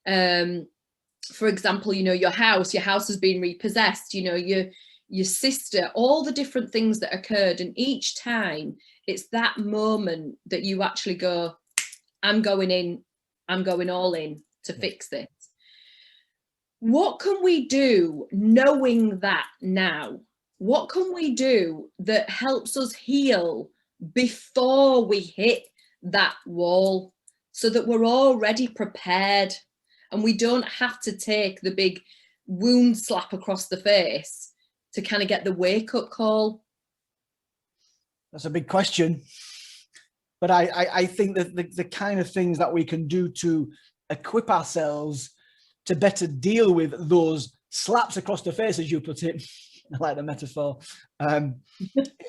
Speaker 1: For example, you know, your house has been repossessed, you know, your sister, all the different things that occurred. And each time it's that moment that you actually go, I'm going in, I'm going all in to fix this. What can we do knowing that now? What can we do that helps us heal before we hit that wall, so that we're already prepared and we don't have to take the big wound slap across the face to kind of get the wake-up call?
Speaker 2: That's a big question. But I think that the kind of things that we can do to equip ourselves to better deal with those slaps across the face, as you put it, I like the metaphor,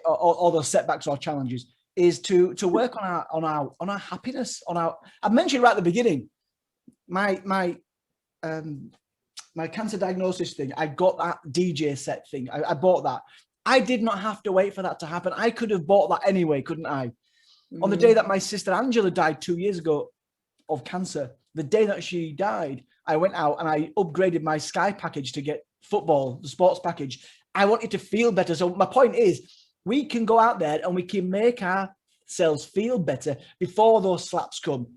Speaker 2: or those setbacks or challenges, is to work on our happiness, I mentioned right at the beginning, my cancer diagnosis thing. I got that DJ set thing. I bought that. I did not have to wait for that to happen. I could have bought that anyway, couldn't I? On the day that my sister Angela died 2 years ago of cancer, the day that she died, I went out and I upgraded my Sky package to get football, the sports package. I want you to feel better. So my point is, we can go out there and we can make ourselves feel better before those slaps come.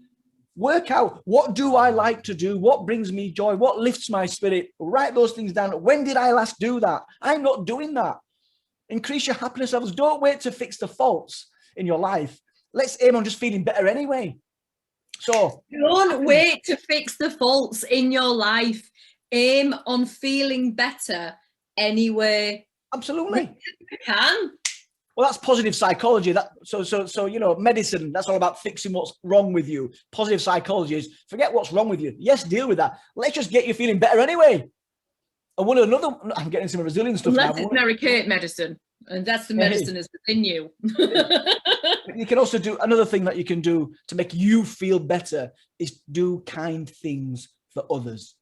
Speaker 2: Work out, what do I like to do? What brings me joy? What lifts my spirit? Write those things down. When did I last do that? I'm not doing that. Increase your happiness levels. Don't wait to fix the faults in your life. Let's aim on just feeling better anyway. So
Speaker 1: don't wait to fix the faults in your life. Aim on feeling better anyway.
Speaker 2: Absolutely.
Speaker 1: You can.
Speaker 2: Well, that's positive psychology. So you know, medicine, that's all about fixing what's wrong with you. Positive psychology is forget what's wrong with you. Yes, deal with that. Let's just get you feeling better anyway. And I'm getting some Brazilian stuff
Speaker 1: Unless
Speaker 2: now.
Speaker 1: It's MaryKate medicine, and that's the medicine is within you.
Speaker 2: You can also do another thing that you can do to make you feel better is do kind things for others.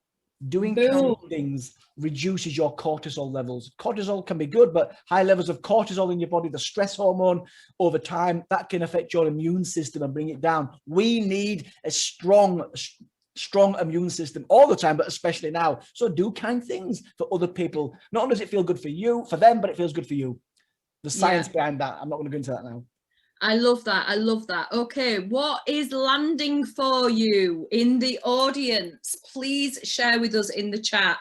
Speaker 2: Doing kind things reduces your cortisol levels. Cortisol can be good, but high levels of cortisol in your body, the stress hormone, over time, that can affect your immune system and bring it down. We need a strong immune system all the time, but especially now. So do kind things for other people. Not only does it feel good for them, but it feels good for you. The science behind that. I'm not going to go into that now.
Speaker 1: I love that. I love that. Okay, what is landing for you in the audience? Please share with us in the chat.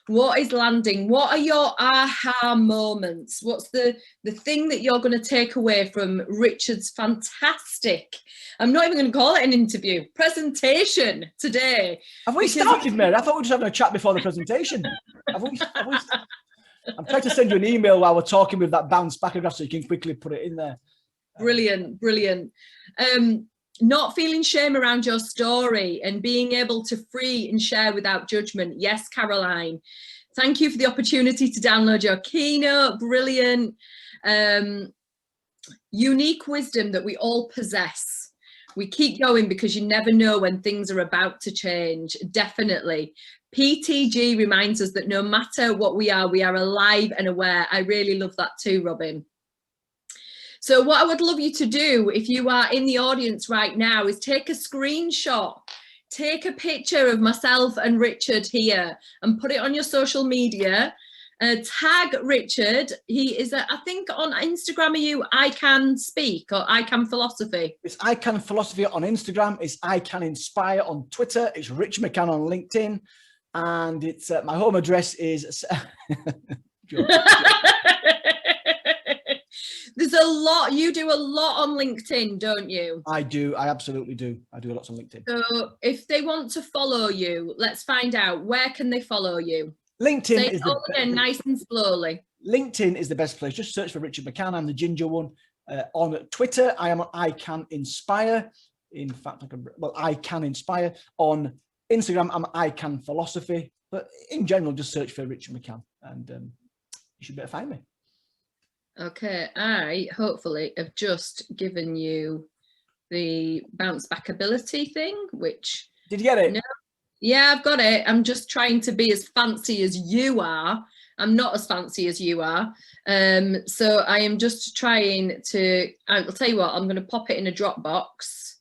Speaker 1: What is landing? What are your aha moments? What's the thing that you're going to take away from Richard's fantastic, I'm not even going to call it an interview, presentation today?
Speaker 2: Have we started, Mary? I thought we were just having a chat before the presentation. Have we I'm trying to send you an email while we're talking with that bounce back graph so you can quickly put it in there.
Speaker 1: Brilliant, brilliant. Not feeling shame around your story and being able to free and share without judgment. Yes, Caroline. Thank you for the opportunity to download your keynote. Brilliant. Unique wisdom that we all possess. We keep going because you never know when things are about to change. Definitely. PTG reminds us that no matter what we are alive and aware. I really love that too, Robin. So what I would love you to do, if you are in the audience right now, is take a screenshot, take a picture of myself and Richard here and put it on your social media. Tag Richard. He is, I think on Instagram, are you I Can Speak or I Can Philosophy?
Speaker 2: It's I Can Philosophy on Instagram. It's I Can Inspire on Twitter. It's Rich McCann on LinkedIn. And it's my home address is...
Speaker 1: There's a lot, you do a lot on LinkedIn, don't you?
Speaker 2: I do, I absolutely do. I do a lot on LinkedIn.
Speaker 1: So if they want to follow you, let's find out, where can they follow you?
Speaker 2: LinkedIn is
Speaker 1: again, nice and slowly.
Speaker 2: LinkedIn is the best place. Just search for Richard McCann. I'm the ginger one. On Twitter, I am on I Can Inspire. In fact, I Can Inspire. On Instagram, I'm I Can Philosophy. But in general, just search for Richard McCann and you should better find me.
Speaker 1: Okay, I hopefully have just given you the bounce back ability thing, which...
Speaker 2: Did you get it?
Speaker 1: No, yeah, I've got it. I'm just trying to be as fancy as you are. I'm not as fancy as you are. So I am just trying to, I'll tell you what, I'm going to pop it in a Dropbox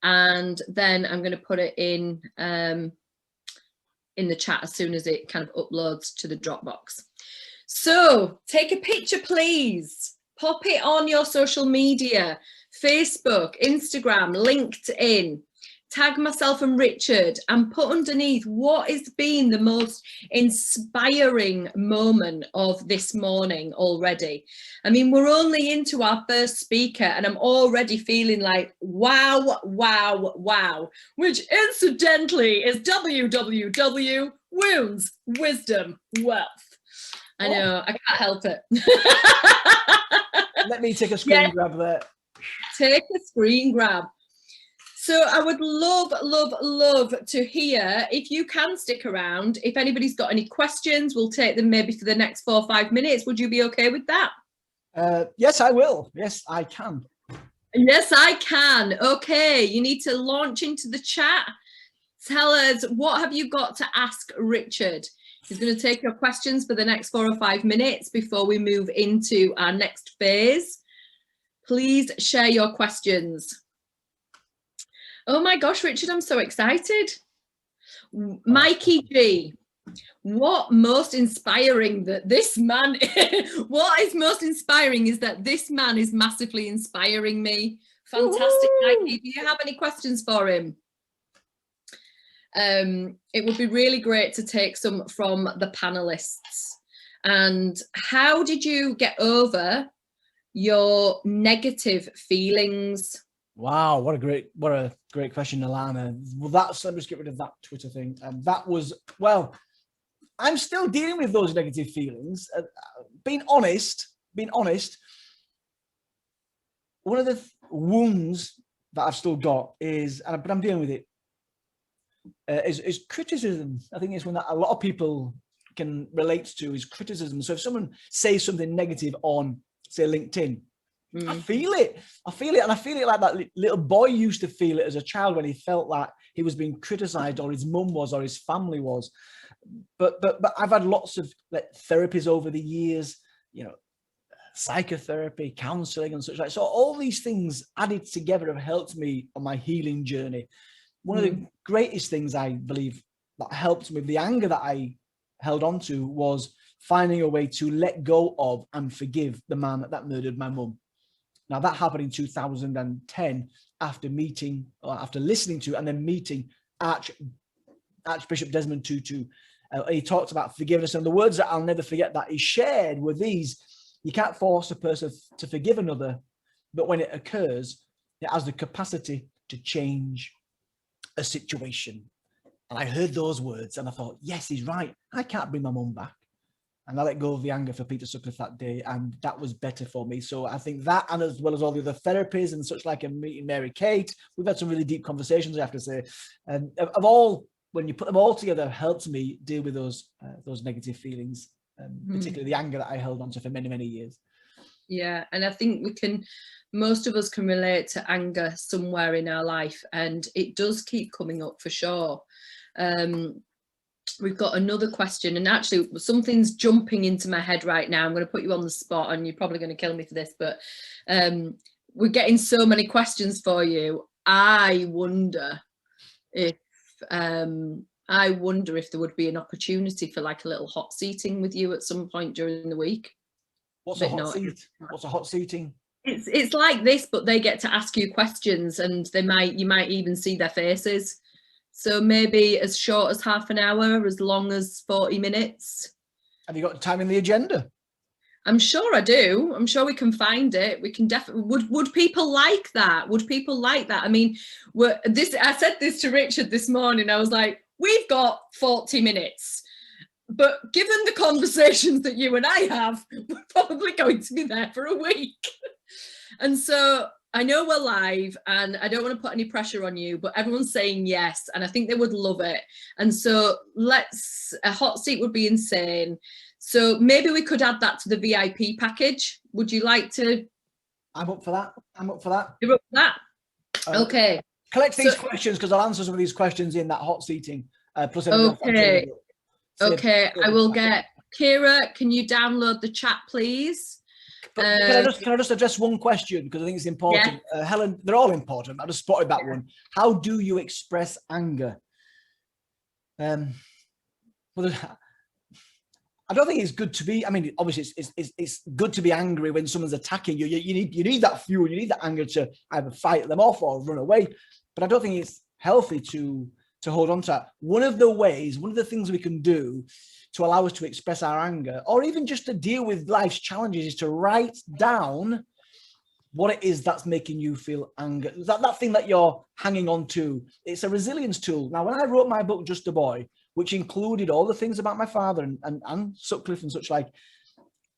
Speaker 1: and then I'm going to put it in the chat as soon as it kind of uploads to the Dropbox. So take a picture, please. Pop it on your social media, Facebook, Instagram, LinkedIn. Tag myself and Richard and put underneath what has been the most inspiring moment of this morning already. I mean, we're only into our first speaker and I'm already feeling like, wow, wow, wow, which incidentally is www. Wounds, Wisdom, Wealth. I know, I can't help it.
Speaker 2: Let me take a screen grab there.
Speaker 1: Take a screen grab. So I would love, love, love to hear, if you can stick around, if anybody's got any questions, we'll take them maybe for the next 4 or 5 minutes. Would you be okay with that?
Speaker 2: Yes, I will. Yes, I can.
Speaker 1: Yes, I can. Okay, you need to launch into the chat. Tell us, what have you got to ask Richard? He's going to take your questions for the next 4 or 5 minutes before we move into our next phase. Please share your questions. Oh my gosh, Richard, I'm so excited. Mikey G, what most inspiring that this man, what is most inspiring is that this man is massively inspiring me. Fantastic, Nike. Do you have any questions for him? It would be really great to take some from the panelists. And how did you get over your negative feelings?
Speaker 2: Wow, what a great question, Alana. Well, let's just get rid of that Twitter thing. That was, well, I'm still dealing with those negative feelings. Being honest, one of the wounds that I've still got is, but I'm dealing with it, is criticism. I think it's one that a lot of people can relate to, is criticism. So if someone says something negative on, say, LinkedIn, I feel it. And I feel it like that little boy used to feel it as a child when he felt like he was being criticized, or his mum was, or his family was. But I've had lots of therapies over the years, psychotherapy, counseling and such like. So all these things added together have helped me on my healing journey. One of the greatest things I believe that helped me, the anger that I held on to, was finding a way to let go of and forgive the man that murdered my mum. Now that happened in 2010 after listening to and then meeting Archbishop Desmond Tutu. He talked about forgiveness, and the words that I'll never forget that he shared were these: you can't force a person to forgive another, but when it occurs, it has the capacity to change a situation. And I heard those words and I thought, yes, he's right. I can't bring my mum back. And I let go of the anger for Peter Sutcliffe that day, and that was better for me. So I think that, and as well as all the other therapies and such, like in meeting Mary-Kate, we've had some really deep conversations, I have to say. And when you put them all together, helped me deal with those negative feelings, particularly the anger that I held on to for many, many years.
Speaker 1: Yeah, and I think most of us can relate to anger somewhere in our life, and it does keep coming up for sure. We've got another question, and actually something's jumping into my head right now. I'm going to put you on the spot, and you're probably going to kill me for this, but we're getting so many questions for you. I wonder if there would be an opportunity for like a little hot seating with you at some point during the week.
Speaker 2: What's a hot seat? What's a hot seating?
Speaker 1: It's like this, but they get to ask you questions, and you might even see their faces. So maybe as short as half an hour, as long as 40 minutes.
Speaker 2: Have you got time in the agenda?
Speaker 1: I'm sure I do. I'm sure we can find it. We can definitely. Would people like that? Would people like that? I mean, I said this to Richard this morning. I was like, we've got 40 minutes. But given the conversations that you and I have, we're probably going to be there for a week. And so I know we're live, and I don't want to put any pressure on you, but everyone's saying yes, and I think they would love it. And so a hot seat would be insane. So maybe we could add that to the VIP package. Would you like to?
Speaker 2: I'm up for that.
Speaker 1: You're up for that? Okay.
Speaker 2: Collect these questions, because I'll answer some of these questions in that hot seating.
Speaker 1: Okay, I will get Kira. Can you download the chat, please?
Speaker 2: Can I just address one question, because I think it's important? Yeah. Helen, they're all important. I just spotted that one. How do you express anger? Well, I don't think it's good to be. I mean, obviously, it's good to be angry when someone's attacking you. You need that fuel. You need that anger to either fight them off or run away. But I don't think it's healthy to hold on to that. One of the things we can do to allow us to express our anger, or even just to deal with life's challenges, is to write down what it is that's making you feel anger. That thing that you're hanging on to. It's a resilience tool. Now, when I wrote my book, Just a Boy, which included all the things about my father and Sutcliffe and such like,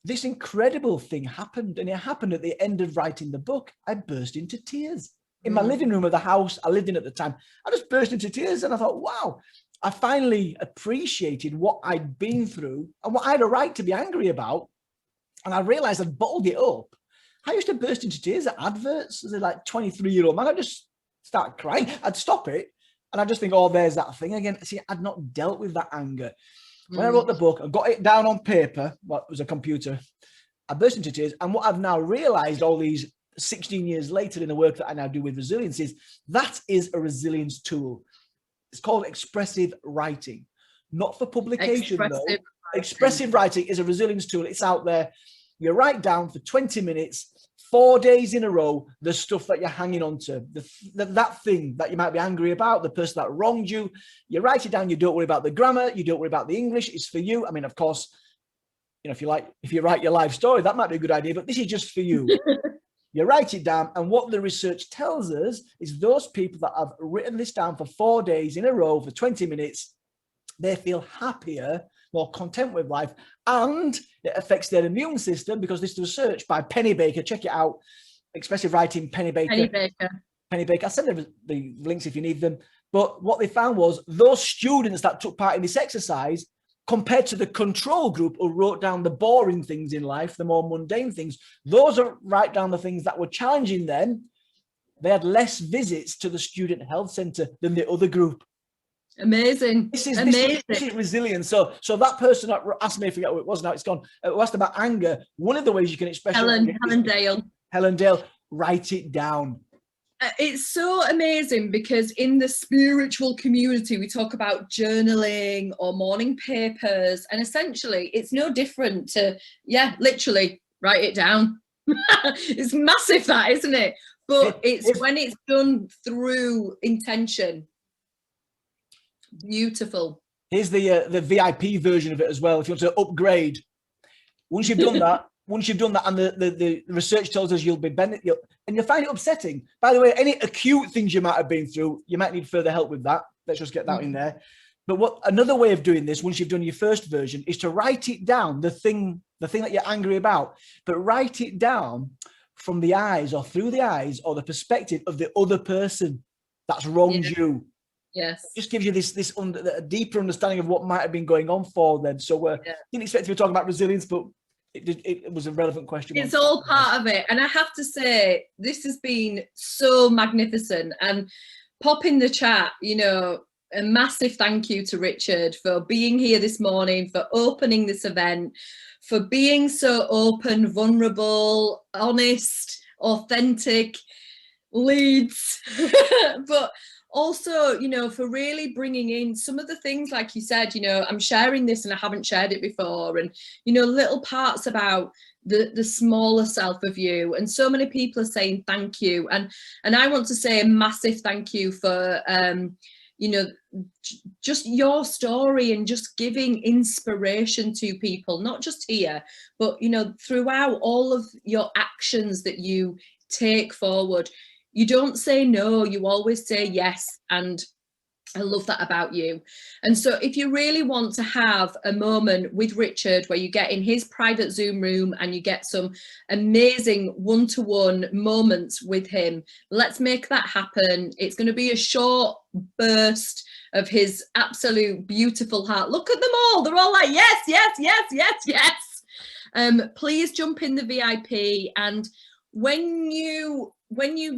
Speaker 2: this incredible thing happened. And it happened at the end of writing the book. I burst into tears in my living room of the house I lived in at the time. I just burst into tears, and I thought, wow, I finally appreciated what I'd been through and what I had a right to be angry about. And I realized I'd bottled it up. I used to burst into tears at adverts as a 23-year-old man. I'd just start crying. I'd stop it. And I just think, oh, there's that thing again. See, I'd not dealt with that anger. When I wrote the book, I got it down on paper. Well, it was a computer. I burst into tears. And what I've now realized all these 16 years later in the work that I now do with resilience is that is a resilience tool. It's called expressive writing. not for publication though.
Speaker 1: Expressive
Speaker 2: Expressive writing is a resilience tool. It's out there. You write down for 20 minutes, 4 days in a row, the stuff that you're hanging on to, that thing that you might be angry about, the person that wronged you. You write it down. You don't worry about the grammar. You don't worry about the English. It's for you. I mean, of course, you know, if you write your life story, that might be a good idea, but this is just for you. You write it down. And what the research tells us is those people that have written this down for 4 days in a row for 20 minutes, they feel happier, more content with life, and it affects their immune system, because this is research by Penny Baker. Check it out. Expressive writing, Penny Baker. Penny Baker. I'll send the links if you need them. But what they found was those students that took part in this exercise, compared to the control group who wrote down the boring things in life, the more mundane things, those who write down the things that were challenging them, they had less visits to the student health centre than the other group.
Speaker 1: Amazing.
Speaker 2: This is resilience. So that person that asked me, I forget what it was now, it's gone, who asked about anger, one of the ways you can express Helen Dale, write it down.
Speaker 1: It's so amazing, because in the spiritual community, we talk about journaling or morning papers, and essentially it's no different to, literally write it down. It's massive, that, isn't it? But it's when it's done through intention. Beautiful. Here's the
Speaker 2: VIP version of it as well. If you want to upgrade, once you've done that, and the research tells us you'll find it upsetting. By the way, any acute things you might have been through, you might need further help with that. Let's just get that in there. But another way of doing this, once you've done your first version, is to write it down, the thing that you're angry about, but write it down from the eyes or through the eyes or the perspective of the other person that's wronged you.
Speaker 1: Yes.
Speaker 2: It just gives you this a deeper understanding of what might have been going on for them. So didn't expect to be talking about resilience, but it was a relevant question.
Speaker 1: It's all part of it. And I have to say, this has been so magnificent. And pop in the chat, you know, a massive thank you to Richard for being here this morning, for opening this event, for being so open, vulnerable, honest, authentic, leads. But also, you know, for really bringing in some of the things, like you said, you know, I'm sharing this and I haven't shared it before, and, you know, little parts about the smaller self of you. And so many people are saying thank you, and I want to say a massive thank you for you know, just your story and just giving inspiration to people, not just here, but, you know, throughout all of your actions that you take forward. You don't say no, you always say yes. And I love that about you. And so if you really want to have a moment with Richard where you get in his private Zoom room and you get some amazing one-to-one moments with him, let's make that happen. It's going to be a short burst of his absolute beautiful heart. Look at them all. They're all like, yes, yes, yes, yes, yes. Please jump in the VIP. And when you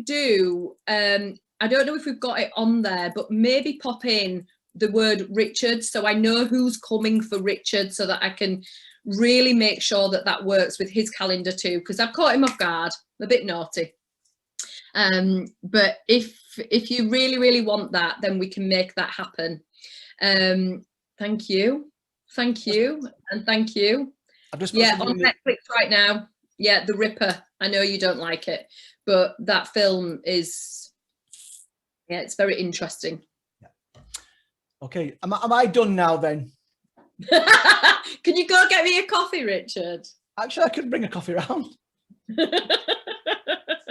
Speaker 1: do, I don't know if we've got it on there, but maybe pop in the word Richard, so I know who's coming for Richard, so that I can really make sure that that works with his calendar too, because I've caught him off guard, a bit naughty. But if you really, really want that, then we can make that happen. Thank you, and thank you. On Netflix right now. Yeah, The Ripper. I know you don't like it, but that film is, it's very interesting.
Speaker 2: Yeah. Okay, am I done now then?
Speaker 1: Can you go get me a coffee, Richard?
Speaker 2: Actually, I could bring a coffee round.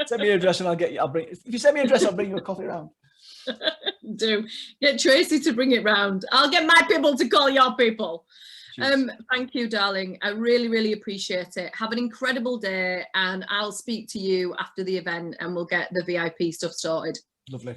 Speaker 2: Send me your address and I'll bring. If you send me your address, I'll bring you a coffee round.
Speaker 1: Do get Tracy to bring it round. I'll get my people to call your people. Thank you, darling. I really, really appreciate it. Have an incredible day, and I'll speak to you after the event and we'll get the VIP stuff sorted.
Speaker 2: Lovely.